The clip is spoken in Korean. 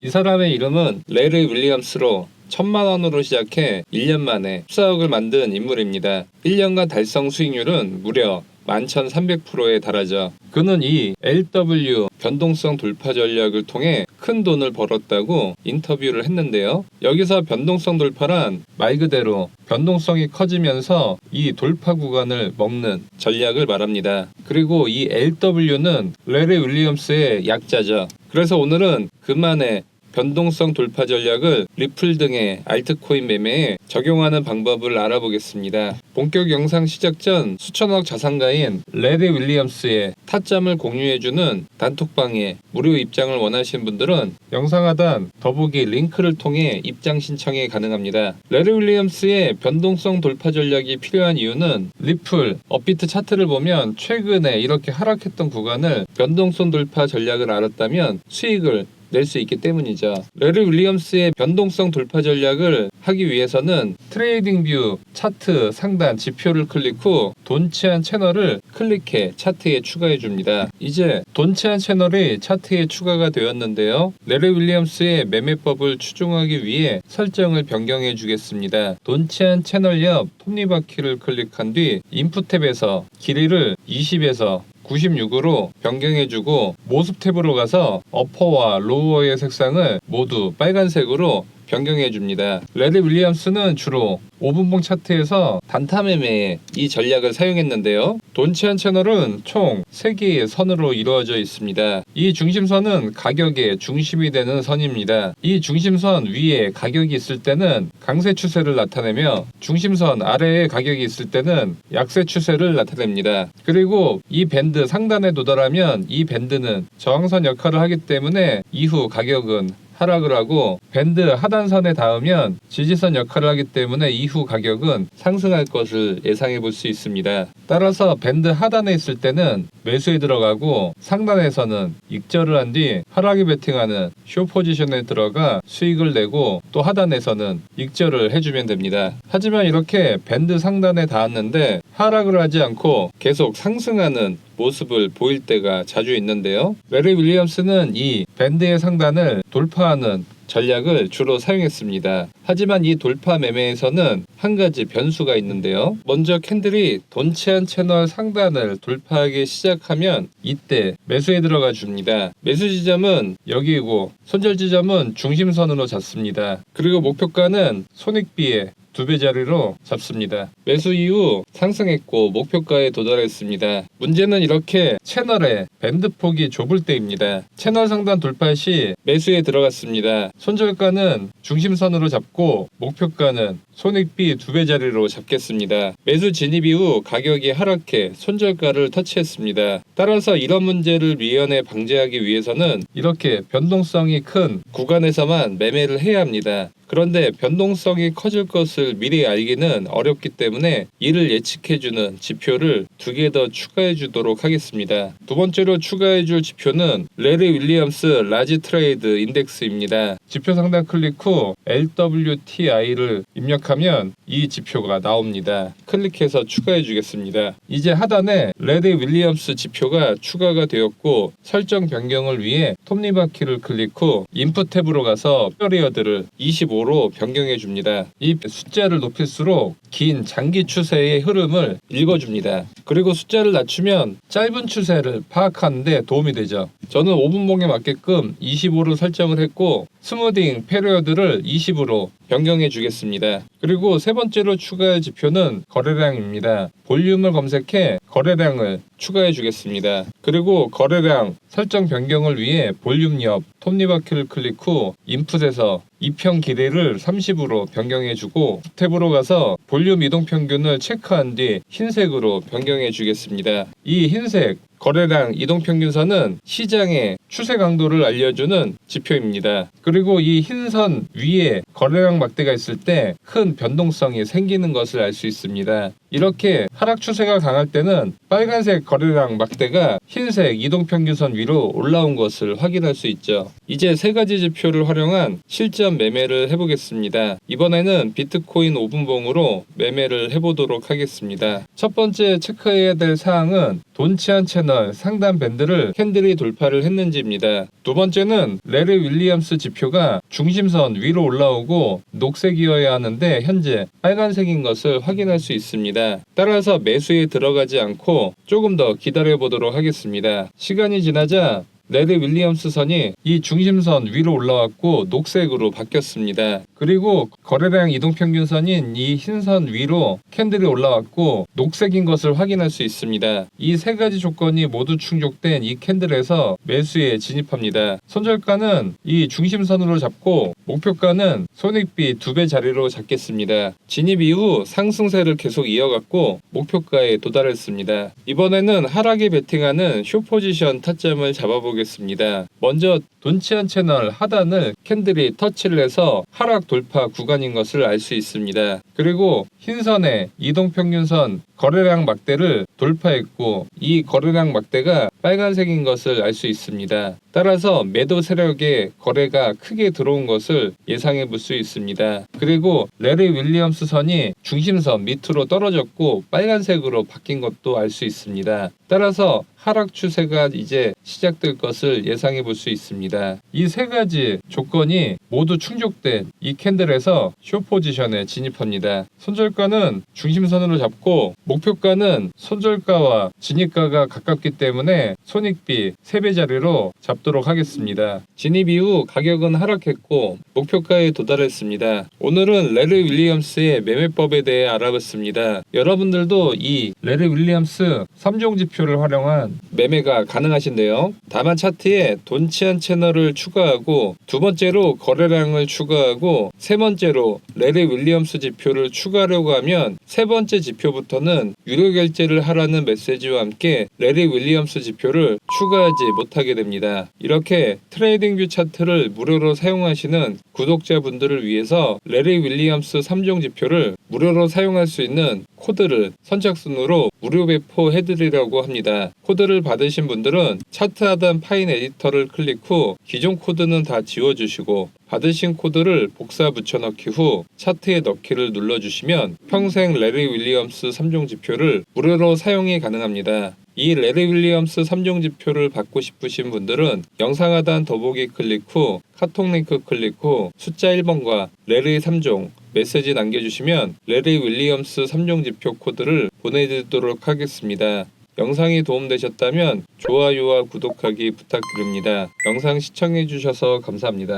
이 사람의 이름은 레리 윌리엄스로 1000만원으로 시작해 1년 만에 14억을 만든 인물입니다. 1년간 달성 수익률은 무려 11,300%에 달하죠. 그는 이 LW 변동성 돌파 전략을 통해 큰 돈을 벌었다고 인터뷰를 했는데요. 여기서 변동성 돌파란 말 그대로 변동성이 커지면서 이 돌파 구간을 먹는 전략을 말합니다. 그리고 이 LW는 레리 윌리엄스의 약자죠. 그래서 오늘은 그만의 변동성 돌파 전략을 리플 등의 알트코인 매매에 적용하는 방법을 알아보겠습니다. 본격 영상 시작 전 수천억 자산가인 레리 윌리엄스의 타점을 공유해주는 단톡방에 무료 입장을 원하시는 분들은 영상 하단 더보기 링크를 통해 입장 신청이 가능합니다. 레리 윌리엄스의 변동성 돌파 전략이 필요한 이유는 리플, 업비트 차트를 보면 최근에 이렇게 하락했던 구간을 변동성 돌파 전략을 알았다면 수익을 낼 수 있기 때문이죠. 레리 윌리엄스의 변동성 돌파 전략을 하기 위해서는 트레이딩 뷰 차트 상단 지표를 클릭 후 돈치한 채널을 클릭해 차트에 추가해 줍니다. 이제 돈치한 채널이 차트에 추가가 되었는데요. 레리 윌리엄스의 매매법을 추종하기 위해 설정을 변경해 주겠습니다. 돈치한 채널 옆 톱니바퀴를 클릭한 뒤 인풋 탭에서 길이를 20에서 96으로 변경해주고 모습 탭으로 가서 어퍼와 로어의 색상을 모두 빨간색으로 변경해줍니다. 레리 윌리엄스는 주로 5분봉 차트에서 단타 매매에 이 전략을 사용했는데요. 돈치한 채널은 총 3개의 선으로 이루어져 있습니다. 이 중심선은 가격의 중심이 되는 선입니다. 이 중심선 위에 가격이 있을 때는 강세 추세를 나타내며 중심선 아래에 가격이 있을 때는 약세 추세를 나타냅니다. 그리고 이 밴드 상단에 도달하면 이 밴드는 저항선 역할을 하기 때문에 이후 가격은 하락을 하고 밴드 하단선에 닿으면 지지선 역할을 하기 때문에 이후 가격은 상승할 것을 예상해 볼 수 있습니다. 따라서 밴드 하단에 있을 때는 매수에 들어가고 상단에서는 익절을 한 뒤 하락이 베팅하는 쇼 포지션에 들어가 수익을 내고 또 하단에서는 익절을 해주면 됩니다. 하지만 이렇게 밴드 상단에 닿았는데 하락을 하지 않고 계속 상승하는 모습을 보일 때가 자주 있는데요. 레리 윌리엄스는 이 밴드의 상단을 돌파하는 전략을 주로 사용했습니다. 하지만 이 돌파 매매에서는 한 가지 변수가 있는데요. 먼저 캔들이 돈치한 채널 상단을 돌파하기 시작하면 이때 매수에 들어가 줍니다. 매수 지점은 여기이고 손절 지점은 중심선으로 잡습니다. 그리고 목표가는 손익비의 2배 자리로 잡습니다. 매수 이후 상승했고 목표가에 도달했습니다. 문제는 이렇게 채널의 밴드폭이 좁을 때입니다. 채널 상단 돌파 시 매수에 들어갔습니다. 손절가는 중심선으로 잡고 목표가는 손익비 2배 자리로 잡겠습니다. 매수 진입 이후 가격이 하락해 손절가를 터치했습니다. 따라서 이런 문제를 미연에 방지하기 위해서는 이렇게 변동성이 큰 구간에서만 매매를 해야 합니다. 그런데 변동성이 커질 것을 미리 알기는 어렵기 때문에 이를 예측해주는 지표를 2개 더 추가해 주도록 하겠습니다. 두 번째로 추가해 줄 지표는 레리 윌리엄스 라지 트레이드 인덱스입니다. 지표 상단 클릭 후 LWTI를 입력하면 이 지표가 나옵니다. 클릭해서 추가해 주겠습니다. 이제 하단에 레리 윌리엄스 지표가 추가가 되었고 설정 변경을 위해 톱니바퀴를 클릭 후 인풋 탭으로 가서 피어리어드를 25로 변경해 줍니다. 이 숫자를 높일수록 긴 장기 추세의 흐름을 읽어줍니다. 그리고 숫자를 낮추면 짧은 추세를 파악하는 데 도움이 되죠. 저는 5분봉에 맞게끔 25로 설정을 했고 스무딩 페리어드를 20으로 변경해 주겠습니다. 그리고 세 번째로 추가할 지표는 거래량입니다. 볼륨을 검색해 거래량을 추가해 주겠습니다. 그리고 거래량 설정 변경을 위해 볼륨 옆 톱니바퀴를 클릭 후 인풋에서 이평 길이를 30으로 변경해 주고 탭으로 가서 볼륨 이동 평균을 체크한 뒤 흰색으로 변경해 주겠습니다. 이 흰색 거래량 이동평균선은 시장의 추세 강도를 알려주는 지표입니다. 그리고 이 흰선 위에 거래량 막대가 있을 때 큰 변동성이 생기는 것을 알 수 있습니다. 이렇게 하락 추세가 강할 때는 빨간색 거래량 막대가 흰색 이동평균선 위로 올라온 것을 확인할 수 있죠. 이제 세 가지 지표를 활용한 실전 타점 매매를 해보겠습니다. 이번에는 비트코인 5분봉으로 매매를 해보도록 하겠습니다. 첫 번째 체크해야 될 사항은 돈치안 채널 상단 밴드를 캔들이 돌파를 했는지입니다. 두 번째는 레리 윌리엄스 지표가 중심선 위로 올라오고 녹색이어야 하는데 현재 빨간색인 것을 확인할 수 있습니다. 따라서 매수에 들어가지 않고 조금 더 기다려 보도록 하겠습니다. 시간이 지나자 레리 윌리엄스 선이 이 중심선 위로 올라왔고 녹색으로 바뀌었습니다. 그리고 거래량 이동평균선인 이 흰선 위로 캔들이 올라왔고 녹색인 것을 확인할 수 있습니다. 이 세 가지 조건이 모두 충족된 이 캔들에서 매수에 진입합니다. 손절가는 이 중심선으로 잡고 목표가는 손익비 2배 자리로 잡겠습니다. 진입 이후 상승세를 계속 이어갔고 목표가에 도달했습니다. 이번에는 하락에 베팅하는 숏 포지션 타점을 잡아보겠습니다. 먼저 돈치안 채널 하단을 캔들이 터치를 해서 하락 돌파 구간인 것을 알 수 있습니다. 그리고 흰선의 이동평균선 거래량 막대를 돌파했고 이 거래량 막대가 빨간색인 것을 알 수 있습니다. 따라서 매도 세력의 거래가 크게 들어온 것을 예상해 볼 수 있습니다. 그리고 레리 윌리엄스 선이 중심선 밑으로 떨어졌고 빨간색으로 바뀐 것도 알 수 있습니다. 따라서 하락 추세가 이제 시작될 것을 예상해 볼 수 있습니다. 이 세 가지 조건이 모두 충족된 이 캔들에서 숏 포지션에 진입합니다. 손절가는 중심선으로 잡고 목표가는 손절가와 진입가가 가깝기 때문에 손익비 3배 자리로 잡도록 하겠습니다. 진입 이후 가격은 하락했고 목표가에 도달했습니다. 오늘은 레리 윌리엄스의 매매법에 대해 알아봤습니다. 여러분들도 이 레리 윌리엄스 3종 지표를 활용한 매매가 가능하신데요. 다만 차트에 돈치안 채널을 추가하고 두 번째로 거래량을 추가하고 세 번째로 레리 윌리엄스 지표를 추가하려고 하면 세 번째 지표부터는 유료 결제를 하라는 메시지와 함께 레리 윌리엄스 지표를 추가하지 못하게 됩니다. 이렇게 트레이딩뷰 차트를 무료로 사용하시는 구독자분들을 위해서 레리 윌리엄스 3종 지표를 무료로 사용할 수 있는 코드를 선착순으로 무료 배포해드리려고 합니다. 코드를 받으신 분들은 차트 하단 파인 에디터를 클릭 후 기존 코드는 다 지워주시고 받으신 코드를 복사 붙여넣기 후 차트에 넣기를 눌러주시면 평생 레리 윌리엄스 3종 지표를 무료로 사용이 가능합니다. 이 레리 윌리엄스 3종 지표를 받고 싶으신 분들은 영상 하단 더보기 클릭 후 카톡 링크 클릭 후 숫자 1번과 레리 3종 메시지 남겨주시면 레리 윌리엄스 3종 지표 코드를 보내드리도록 하겠습니다. 영상이 도움되셨다면 좋아요와 구독하기 부탁드립니다. 영상 시청해주셔서 감사합니다.